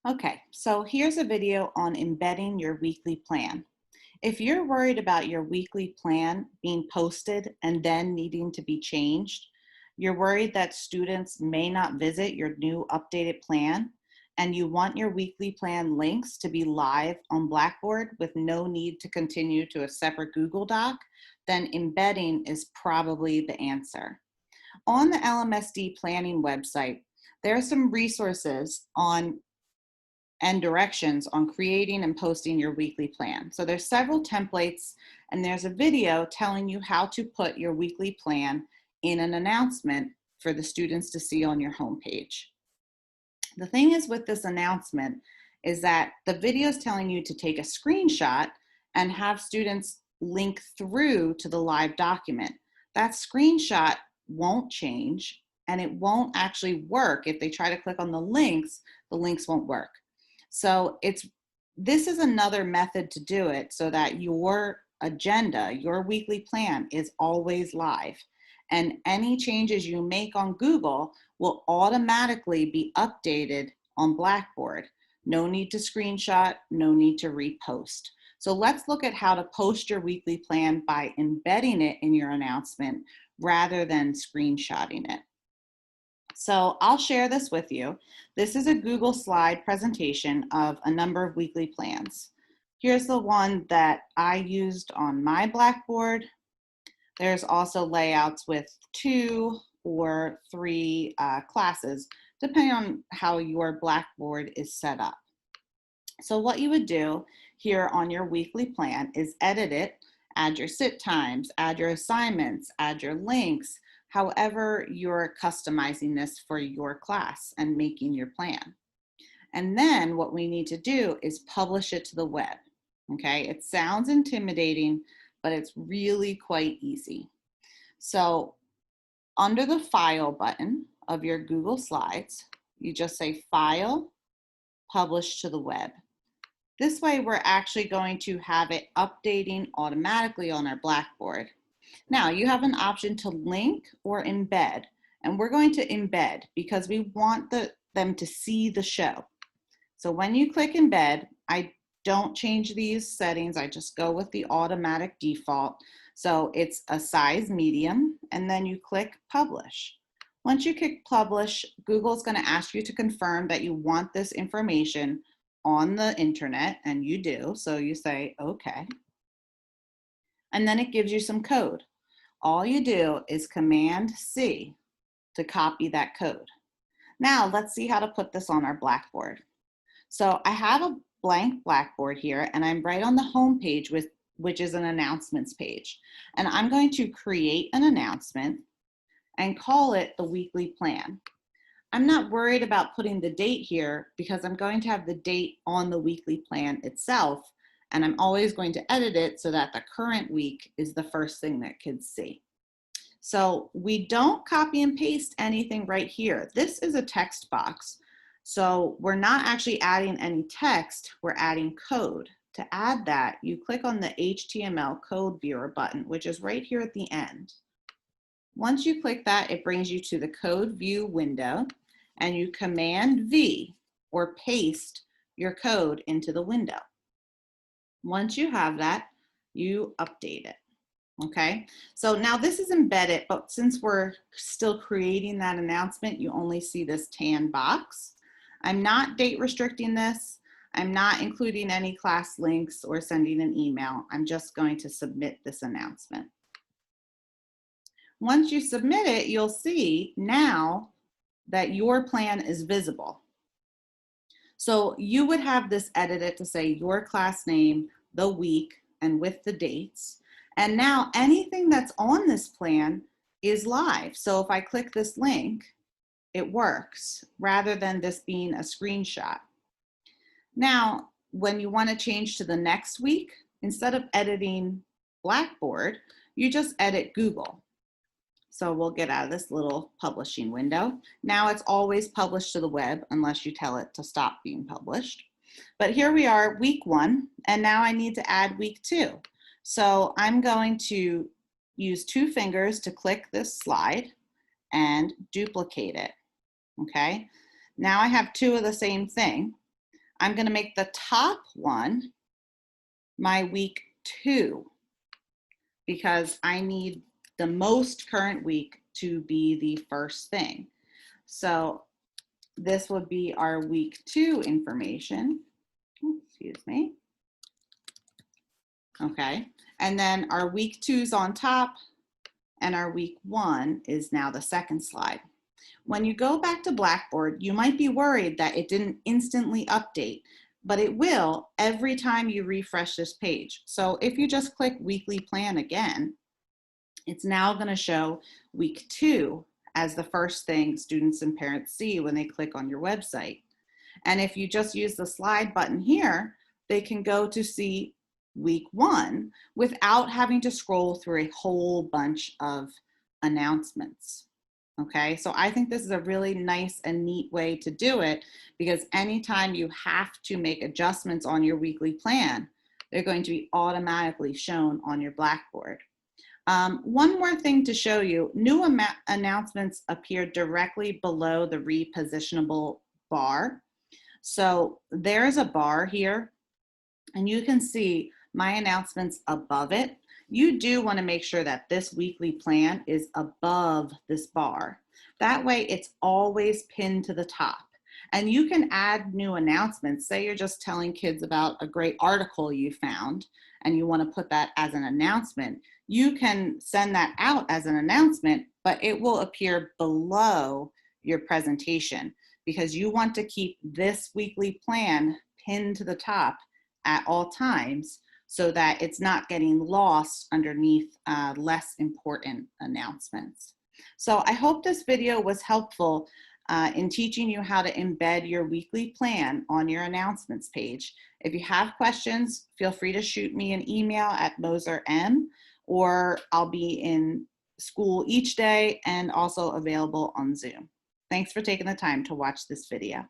Okay, so here's a video on embedding your weekly plan. If you're worried about your weekly plan being posted and then needing to be changed, you're worried that students may not visit your new updated plan, and you want your weekly plan links to be live on Blackboard with no need to continue to a separate Google Doc, then embedding is probably the answer. On the LMSD planning website, there are some resources on and directions on creating and posting your weekly plan. So there's several templates and there's a video telling you how to put your weekly plan in an announcement for the students to see on your homepage. The thing is with this announcement is that the video is telling you to take a screenshot and have students link through to the live document. That screenshot won't change and it won't actually work. If they try to click on the links won't work. So this is another method to do it so that your agenda, your weekly plan is always live. And any changes you make on Google will automatically be updated on Blackboard. No need to screenshot, no need to repost. So let's look at how to post your weekly plan by embedding it in your announcement rather than screenshotting it. So I'll share this with you. This is a Google slide presentation of a number of weekly plans. Here's the one that I used on my Blackboard. There's also layouts with 2 or 3 classes, depending on how your Blackboard is set up. So what you would do here on your weekly plan is edit it, add your sit times, add your assignments, add your links, however you're customizing this for your class and making your plan. And then what we need to do is publish it to the web, okay? It sounds intimidating, but it's really quite easy. So under the File button of your Google Slides, you just say File, Publish to the web. This way we're actually going to have it updating automatically on our Blackboard. Now you have an option to link or embed, and we're going to embed because we want them to see the show. So when you click embed, I don't change these settings, I just go with the automatic default. So it's a size medium, and then you click publish. Once you click publish, Google's going to ask you to confirm that you want this information on the internet, and you do, so you say okay. And then it gives you some code. All you do is Command C to copy that code. Now let's see how to put this on our Blackboard. So I have a blank Blackboard here, and I'm right on the home page, which is an announcements page. And I'm going to create an announcement and call it the weekly plan. I'm not worried about putting the date here because I'm going to have the date on the weekly plan itself, and I'm always going to edit it so that the current week is the first thing that kids see. So we don't copy and paste anything right here. This is a text box. So we're not actually adding any text, we're adding code. To add that, you click on the HTML code viewer button, which is right here at the end. Once you click that, it brings you to the code view window, and you Command V or paste your code into the window. Once you have that, you update it. Okay, so now this is embedded, but since we're still creating that announcement, you only see this tan box. I'm not date restricting this. I'm not including any class links or sending an email. I'm just going to submit this announcement. Once you submit it, you'll see now that your plan is visible. So you would have this edited to say your class name, the week, and with the dates. And now anything that's on this plan is live. So if I click this link, it works rather than this being a screenshot. Now, when you want to change to the next week, instead of editing Blackboard, you just edit Google. So we'll get out of this little publishing window. Now it's always published to the web unless you tell it to stop being published. But here we are, week 1, and now I need to add week 2. So I'm going to use 2 fingers to click this slide and duplicate it, okay? Now I have 2 of the same thing. I'm going to make the top one my week 2 because I need the most current week to be the first thing. So this would be our week 2 information. Excuse me. Okay, and then our week 2 is on top, and our week 1 is now the second slide. When you go back to Blackboard, you might be worried that it didn't instantly update, but it will every time you refresh this page. So if you just click weekly plan again, it's now going to show week 2 as the first thing students and parents see when they click on your website. And if you just use the slide button here, they can go to see week 1 without having to scroll through a whole bunch of announcements. Okay, so I think this is a really nice and neat way to do it, because anytime you have to make adjustments on your weekly plan, they're going to be automatically shown on your Blackboard. One more thing to show you, new announcements appear directly below the repositionable bar. So there's a bar here, and you can see my announcements above it. You do want to make sure that this weekly plan is above this bar. That way it's always pinned to the top. And you can add new announcements. Say you're just telling kids about a great article you found and you want to put that as an announcement. You can send that out as an announcement, but it will appear below your presentation, because you want to keep this weekly plan pinned to the top at all times so that it's not getting lost underneath less important announcements. So I hope this video was helpful in teaching you how to embed your weekly plan on your announcements page. If you have questions, feel free to shoot me an email at moserm, or I'll be in school each day and also available on Zoom. Thanks for taking the time to watch this video.